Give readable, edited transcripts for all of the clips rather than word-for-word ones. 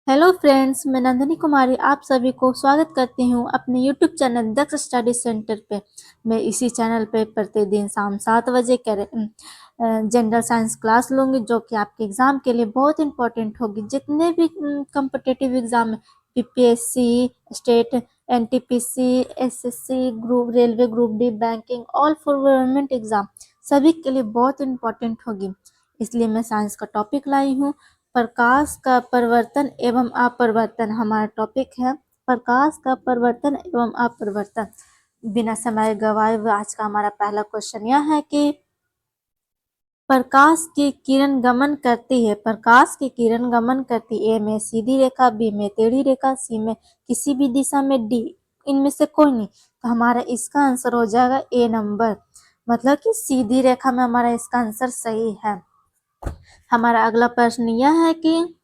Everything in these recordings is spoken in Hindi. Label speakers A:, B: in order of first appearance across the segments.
A: हेलो फ्रेंड्स, मैं नंदिनी कुमारी आप सभी को स्वागत करती हूँ अपने यूट्यूब चैनल दक्ष स्टडी सेंटर पे। मैं इसी चैनल पे प्रतिदिन शाम 7 बजे जनरल साइंस क्लास लूँगी, जो कि आपके एग्ज़ाम के लिए बहुत इंपॉर्टेंट होगी। जितने भी कम्पिटिटिव एग्ज़ाम है, PPSC, state, NTPC, SSC, group railway, group D, banking, all for government exam, सभी के लिए बहुत इंपॉर्टेंट होगी। इसलिए मैं साइंस का टॉपिक लाई हूँ। प्रकाश का परिवर्तन एवं अपरिवर्तन हमारा टॉपिक है। प्रकाश का परिवर्तन एवं अपरिवर्तन। बिना समय गवाए हुए आज का हमारा पहला क्वेश्चन यह है कि प्रकाश की किरण गमन करती है। प्रकाश की किरण गमन करती है। ए में सीधी रेखा, बी में टेढ़ी रेखा, सी में किसी भी दिशा में, डी इनमें से कोई नहीं। तो हमारा इसका आंसर हो जाएगा ए नंबर, मतलब कि सीधी रेखा में हमारा इसका आंसर सही है। हमारा अगला प्रश्न यह है कि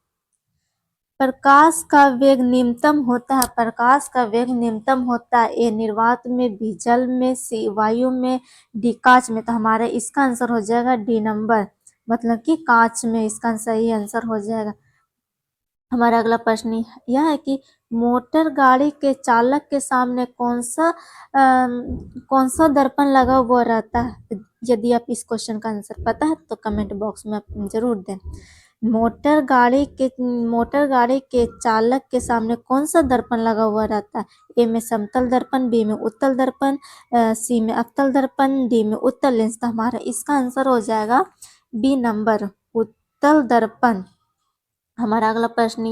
A: प्रकाश का वेग न्यूनतम होता है। प्रकाश का वेग न्यूनतम होता है। ए निर्वात में, बी जल में, सी वायु में, डी कांच में। तो हमारे इसका आंसर हो जाएगा डी नंबर, मतलब कि कांच में इसका सही आंसर हो जाएगा। हमारा अगला प्रश्न यह है कि मोटर गाड़ी के चालक के सामने कौन सा दर्पण लगा हुआ रहता है। यदि आप इस क्वेश्चन का आंसर पता है तो कमेंट बॉक्स में आप जरूर दें। मोटर गाड़ी के चालक के सामने कौन सा दर्पण लगा हुआ रहता है। ए में समतल दर्पण, बी में उत्तल दर्पण, सी में अवतल दर्पण, डी में उत्तल लेंस। तो हमारा इसका आंसर हो जाएगा बी नंबर, उत्तल दर्पण। हमारा अगला प्रश्न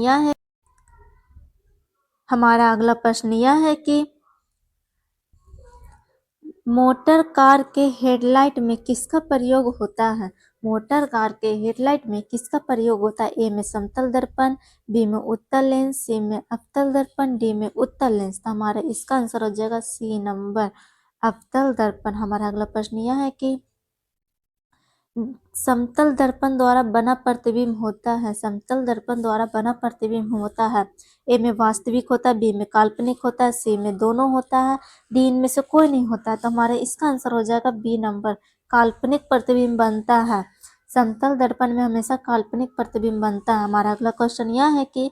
A: यह है कि मोटर कार के हेडलाइट में किसका प्रयोग होता है। मोटर कार के हेडलाइट में किसका प्रयोग होता है। ए में समतल दर्पण, बी में उत्तल लेंस, सी में अवतल दर्पण, डी में उत्तल लेंस। तो हमारा इसका आंसर हो जाएगा सी नंबर, अवतल दर्पण। हमारा अगला प्रश्न यह है कि समतल दर्पण द्वारा बना प्रतिबिंब होता है। समतल दर्पण द्वारा बना प्रतिबिंब होता है। ए में वास्तविक होता है, बी में काल्पनिक होता है, सी में दोनों होता है, डी इनमें से कोई नहीं होता है। तो हमारे इसका आंसर हो जाएगा बी नंबर, काल्पनिक प्रतिबिंब बनता है। समतल दर्पण में हमेशा काल्पनिक प्रतिबिंब बनता है। हमारा अगला क्वेश्चन यह है कि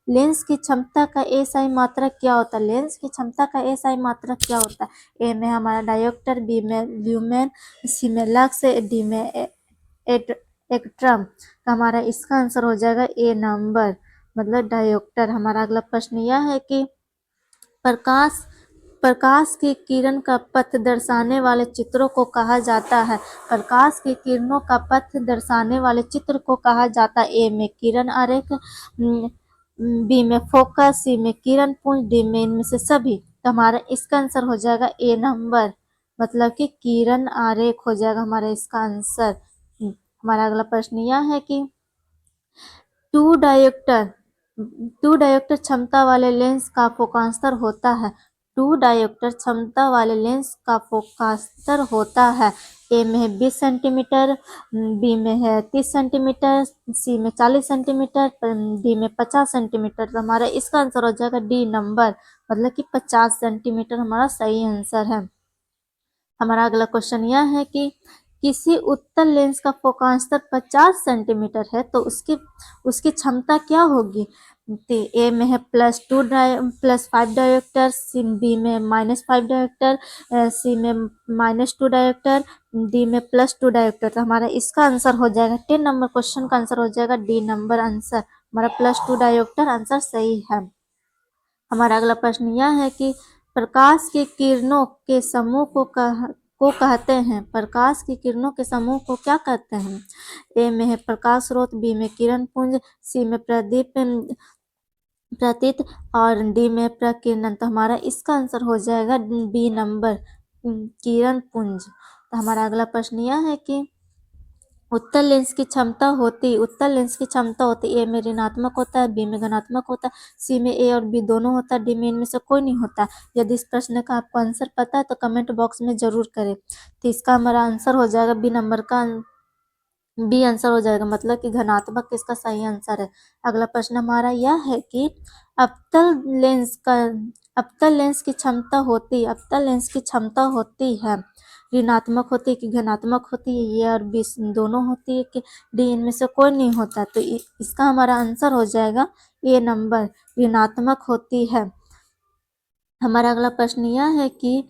A: लेंस की क्षमता का एसआई मात्रक क्या होता है। लेंस की क्षमता का एसआई मात्रक क्या होता है। ए में हमारा डायोप्टर, बी में ल्यूमेन, सी में लक्स, डी में एक्ट्रम। तो हमारा इसका आंसर हो जाएगा ए नंबर, मतलब डायोप्टर। हमारा अगला प्रश्न यह है कि प्रकाश की किरण का पथ दर्शाने वाले चित्रों को कहा जाता है। प्रकाश की किरणों का पथ दर्शाने वाले चित्र को कहा जाता है। ए में किरण आरेख, बी में फोकस, सी में किरण पुंज, डी में इनमें से सभी। तो हमारा इसका आंसर हो जाएगा ए नंबर, मतलब कि किरण आरेख हो जाएगा हमारा इसका आंसर। हमारा अगला प्रश्न यह है कि टू डायोप्टर क्षमता वाले लेंस का फोकास्तर होता है। टू डायोप्टर क्षमता वाले लेंस का फोकास्तर होता है। ए में है 20 सेंटीमीटर, बी में है 30 सेंटीमीटर, सी में 40 सेंटीमीटर, डी में 50 सेंटीमीटर। तो हमारा इसका आंसर हो जाएगा डी नंबर, मतलब कि 50 सेंटीमीटर हमारा सही आंसर है। हमारा अगला क्वेश्चन यह है कि किसी उत्तल लेंस का फोकास्तर 50 सेंटीमीटर है तो उसकी क्षमता क्या होगी। ए में है +5 डायोप्टर, बी में -5 डायोप्टर, सी में -2 डायोप्टर, डी में +2 डायोप्टर। तो हमारा इसका आंसर हो जाएगा 10 नंबर क्वेश्चन का आंसर हो जाएगा डी नंबर आंसर, हमारा +2 डायोप्टर आंसर सही है। हमारा अगला प्रश्न यह है कि प्रकाश की किरणों के समूह को कहते हैं। प्रकाश की किरणों के समूह को क्या कहते हैं। ए में है प्रकाश स्रोत, बी में किरण पुंज, सी में प्रतीत और डी में प्रकीर्णन। तो हमारा इसका आंसर हो जाएगा बी नंबर, किरण पुंज। तो हमारा अगला प्रश्न यह है कि उत्तल लेंस की क्षमता होती ए में ऋणात्मक होता है, बी में धनात्मक होता है, सी में ए और बी दोनों होता है, डी में इनमें से कोई नहीं होता। यदि इस प्रश्न का आपको आंसर पता है तो कमेंट बॉक्स में जरूर करें। तो इसका हमारा आंसर हो जाएगा बी नंबर का, बी आंसर हो जाएगा, मतलब कि धनात्मक इसका सही आंसर है। अगला प्रश्न हमारा यह है कि अवतल लेंस की क्षमता होती है ऋणात्मक होती है कि धनात्मक होती है, ये और बी दोनों होती है कि डी इनमें से कोई नहीं होता। तो इसका हमारा आंसर हो जाएगा ए नंबर, ऋणात्मक होती है। हमारा अगला प्रश्न यह है कि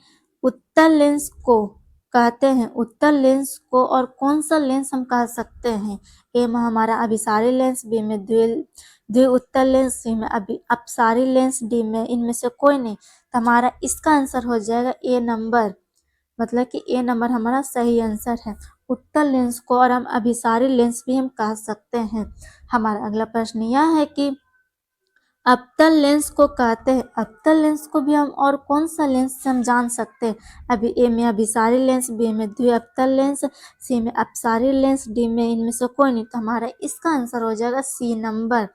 A: उत्तल लेंस को कहते हैं, उत्तल लेंस को और कौन सा लेंस हम कह सकते हैं? ए में हमारा अभिसारी लेंस, बी में द्वि उत्तल लेंस, सी में अपसारी लेंस, डी में इनमें से कोई नहीं। तो हमारा इसका आंसर हो जाएगा ए नंबर, मतलब कि ए नंबर हमारा सही आंसर है। उत्तल लेंस को और हम अभिसारी लेंस भी हम कह सकते हैं। हमारा अगला प्रश्न यह है कि अवतल लेंस को कहते हैं, अवतल लेंस को भी हम और कौन सा लेंस से हम जान सकते हैं? अभी ए में अभिसारी लेंस, बी में द्विअवतल लेंस, सी में अपसारी लेंस, डी में इनमें से कोई नहीं। तो हमारा इसका आंसर हो जाएगा सी नंबर,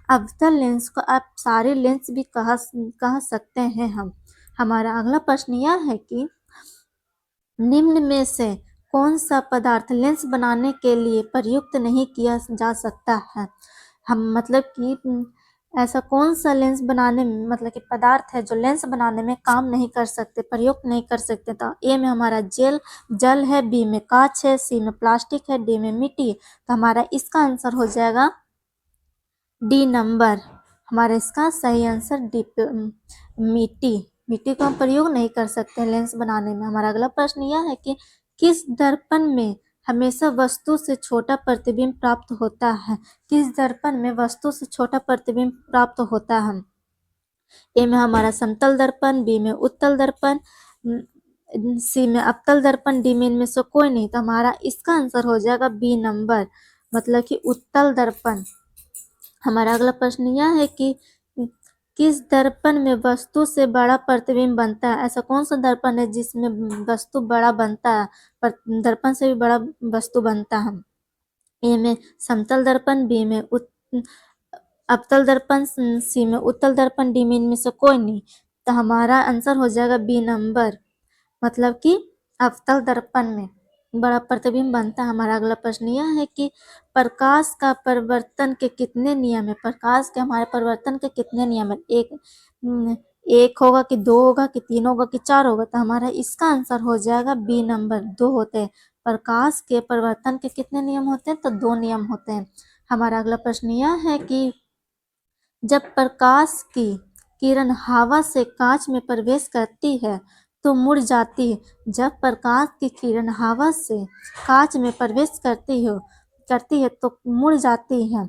A: अवतल लेंस को अपसारी लेंस भी कह सकते हैं हम। हमारा अगला प्रश्न यह है कि निम्न में से कौन सा पदार्थ लेंस बनाने के लिए प्रयुक्त नहीं किया जा सकता है? हम मतलब कि ऐसा कौन सा लेंस बनाने में, मतलब कि पदार्थ है जो लेंस बनाने में काम नहीं कर सकते, प्रयुक्त नहीं कर सकते? तो ए में हमारा जल है, बी में कांच है, सी में प्लास्टिक है, डी में मिट्टी है। तो हमारा इसका आंसर हो जाएगा डी नंबर, हमारा इसका सही आंसर डी, मिट्टी को हम प्रयोग नहीं कर सकते लेंस बनाने में। हमारा अगला प्रश्न यह है कि किस दर्पण में हमेशा वस्तु से छोटा प्रतिबिंब प्राप्त होता है? किस दर्पण में वस्तु से छोटा प्रतिबिंब प्राप्त होता है? ए में हमारा समतल दर्पण, बी में उत्तल दर्पण, सी में अवतल दर्पण, डी में इनमें से कोई नहीं। तो हमारा इसका आंसर हो जाएगा बी नंबर, मतलब कि उत्तल दर्पण। हमारा अगला प्रश्न यह है कि किस दर्पण में वस्तु से बड़ा प्रतिबिंब बनता है? ऐसा कौन सा दर्पण है जिसमें वस्तु बड़ा बनता है, दर्पण से भी बड़ा वस्तु बनता है? ए में समतल दर्पण, बी में अवतल दर्पण, सी में उत्तल दर्पण, डी में इनमें से कोई नहीं। तो हमारा आंसर हो जाएगा बी नंबर, मतलब कि अवतल दर्पण में बड़ा प्रतिबिंब बनता है। हमारा अगला प्रश्न यह है कि प्रकाश का परिवर्तन के कितने नियम है? प्रकाश के हमारे परिवर्तन के कितने नियम है? एक होगा कि दो होगा कि तीन होगा कि चार होगा? तो हमारा इसका आंसर हो जाएगा बी नंबर, दो होते हैं। प्रकाश के परिवर्तन के कितने नियम होते हैं? तो दो नियम होते हैं। हमारा अगला प्रश्न यह है कि जब प्रकाश की किरण हवा से कांच में प्रवेश करती है तो मुड़ जाती है। जब प्रकाश की किरण हवा से कांच में प्रवेश करती है तो मुड़ जाती है।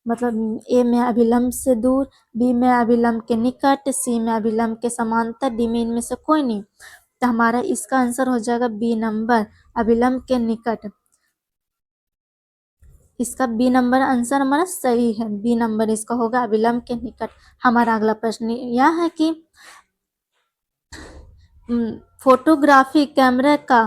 A: मतलब ए में अभिलंब से दूर, बी में अभिलंब के निकट, सी में अभिलंब के समांतर, डी में इनमें से कोई नहीं। तो हमारा इसका आंसर हो जाएगा बी नंबर, अभिलंब के निकट। इसका बी नंबर आंसर हमारा सही है, बी नंबर इसका होगा, अभिलंब के निकट। हमारा अगला प्रश्न यह है कि फोटोग्राफी कैमरे का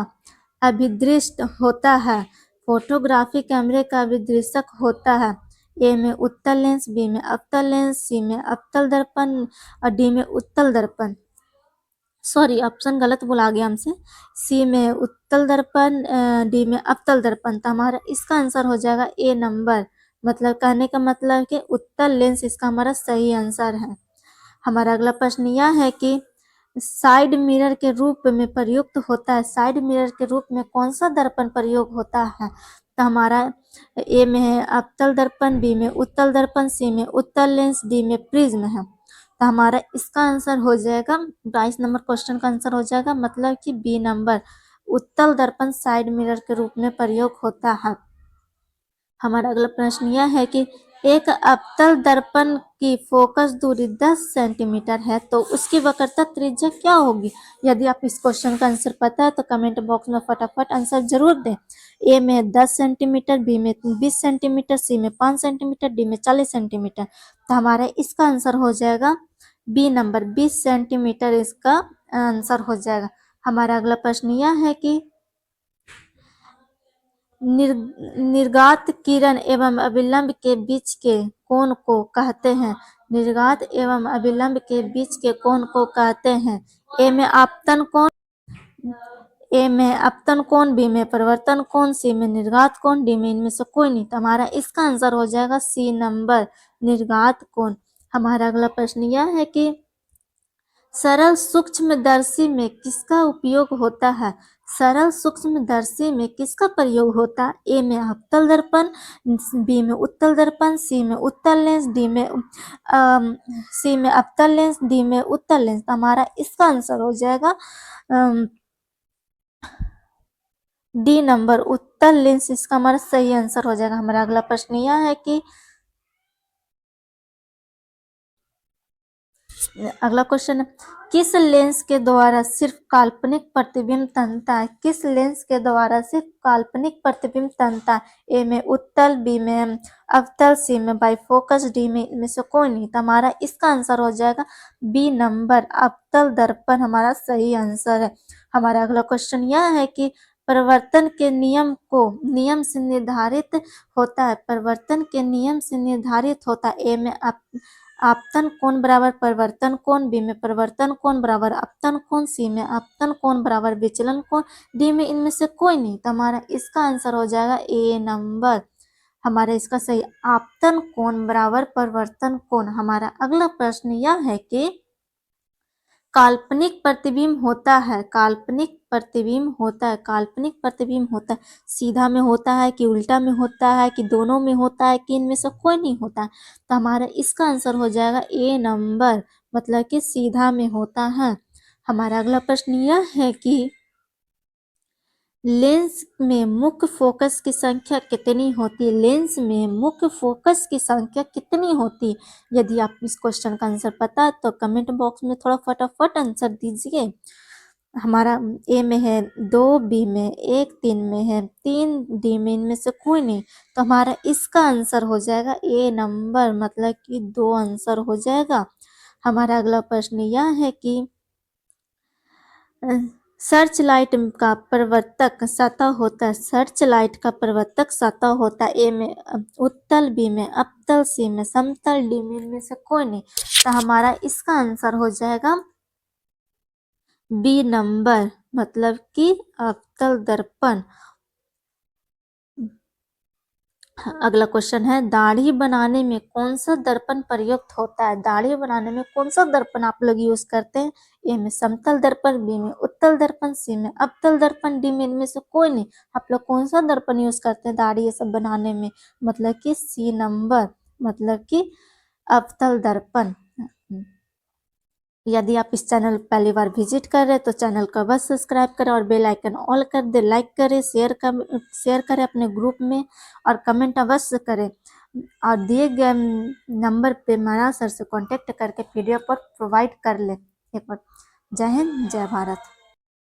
A: अभिदृष्ट होता है, फोटोग्राफी कैमरे का अभिदृश्यक होता है। ए में उत्तल लेंस, बी में अवतल लेंस, सी में अवतल दर्पण और डी में उत्तल दर्पण। सॉरी, ऑप्शन गलत बोला गया हमसे। सी में उत्तल दर्पण, डी में अवतल दर्पण। तो हमारा इसका आंसर हो जाएगा ए नंबर, मतलब कहने का मतलब कि उत्तल लेंस इसका हमारा सही आंसर है। हमारा अगला प्रश्न यह है कि साइड मिरर के रूप में प्रयुक्त होता है, साइड मिरर के रूप में कौन सा दर्पण प्रयोग होता है? तो हमारा ए में है अवतल दर्पण, बी में उत्तल दर्पण, सी में उत्तल लेंस, डी में प्रिज्म है। तो हमारा इसका आंसर हो जाएगा 22 नंबर क्वेश्चन का आंसर हो जाएगा, मतलब कि बी नंबर, उत्तल दर्पण साइड मिरर के रूप में प्रयोग होता है। हमारा अगला प्रश्न यह है कि एक अवतल दर्पण की फोकस दूरी 10 सेंटीमीटर है तो उसकी वक्रता त्रिज्या क्या होगी? यदि आप इस क्वेश्चन का आंसर पता है तो कमेंट बॉक्स में फटाफट आंसर जरूर दें। ए में 10 सेंटीमीटर, बी में 20 सेंटीमीटर, सी में 5 सेंटीमीटर, डी में 40 सेंटीमीटर। तो हमारा इसका आंसर हो जाएगा बी नंबर, 20 सेंटीमीटर इसका आंसर हो जाएगा। हमारा अगला प्रश्न यह है कि निर्गात किरण एवं अभिलंब के बीच के कोण को कहते हैं? निर्गात एवं अभिलंब के बीच के कोण को कहते हैं? ए में आपतन कोण, बी में परिवर्तन कोण, सी में निर्गात कोण, डी में इनमें से कोई नहीं। तो हमारा इसका आंसर हो जाएगा सी नंबर, निर्गात कोण। हमारा अगला प्रश्न यह है कि सरल सूक्ष्मदर्शी में किसका उपयोग होता है? सरल सूक्ष्मदर्शी में किसका प्रयोग होता है? ए में अवतल दर्पण, बी में उत्तल दर्पण, सी में उत्तल लेंस, सी में अवतल लेंस, डी में उत्तल लेंस। तो हमारा इसका आंसर हो जाएगा डी नंबर, उत्तल लेंस इसका हमारा सही आंसर हो जाएगा। हमारा अगला प्रश्न यह है कि अगला क्वेश्चन है, किस लेंस के द्वारा सिर्फ काल्पनिक प्रतिबिंब तनता है? किस लेंस के द्वारा सिर्फ काल्पनिक प्रतिबिंब तनता है? ए में उत्तल, बी में अवतल, सी में बाइफोकस, डी में इनमें से कोई नहीं। तो हमारा इसका आंसर हो जाएगा बी नंबर, अवतल दर्पण हमारा सही आंसर है। हमारा अगला क्वेश्चन यह है कि परिवर्तन के नियम से निर्धारित होता है। परिवर्तन के नियम से निर्धारित होता है। ए में आपतन कोण बराबर परिवर्तन कोण, बी में परिवर्तन कोण बराबर अपतन कोण, सी में अपतन कोण बराबर विचलन कोण, डी में इनमें से कोई नहीं। तो हमारा इसका आंसर हो जाएगा ए नंबर। हमारा इसका सही आपतन कोण बराबर परिवर्तन कोण। हमारा अगला प्रश्न यह है कि काल्पनिक प्रतिबिंब होता है, काल्पनिक प्रतिबिंब होता है, काल्पनिक प्रतिबिंब होता है, सीधा में होता है कि उल्टा में होता है कि दोनों में होता है कि इनमें से कोई नहीं होता है? तो हमारा इसका आंसर हो जाएगा ए नंबर, मतलब कि सीधा में होता है। हमारा अगला प्रश्न यह है कि लेंस में मुख्य फोकस की संख्या कितनी होती है? लेंस में मुख्य फोकस की संख्या कितनी होती है? यदि आप इस क्वेश्चन का आंसर पता है तो कमेंट बॉक्स में थोड़ा फटाफट आंसर दीजिए। हमारा ए में है 2, बी में 1, 3 में है 3, डी में इनमें से कोई नहीं। तो हमारा इसका आंसर हो जाएगा ए नंबर, मतलब कि 2 आंसर हो जाएगा। हमारा अगला प्रश्न यह है कि सर्च लाइट का प्रवर्तक सतह होता है। सर्च लाइट का प्रवर्तक सतह होता है। ए में उत्तल, बी में अपतल, सी में समतल, डी में इनमें से कोई नहीं। तो हमारा इसका आंसर हो जाएगा बी नंबर, मतलब कि अवतल दर्पण। अगला क्वेश्चन है, दाढ़ी बनाने में कौन सा दर्पण प्रयुक्त होता है? दाढ़ी बनाने में कौन सा दर्पण आप लोग यूज करते हैं? ए में समतल दर्पण, बी में उत्तल दर्पण, सी में अवतल दर्पण, डी में इनमें से कोई नहीं। आप लोग कौन सा दर्पण यूज करते हैं दाढ़ी ये सब बनाने में? मतलब कि सी नंबर, मतलब कि अवतल दर्पण। यदि आप इस चैनल पहली बार विजिट कर रहे हैं तो चैनल को बस सब्सक्राइब करें और बेल आइकन ऑल कर दे, लाइक करें, शेयर करें अपने ग्रुप में और कमेंट अवश्य करें। और दिए गए नंबर पे माना सर से कांटेक्ट करके पीडीएफ पर प्रोवाइड कर ले। एक बार जय हिंद, जय भारत।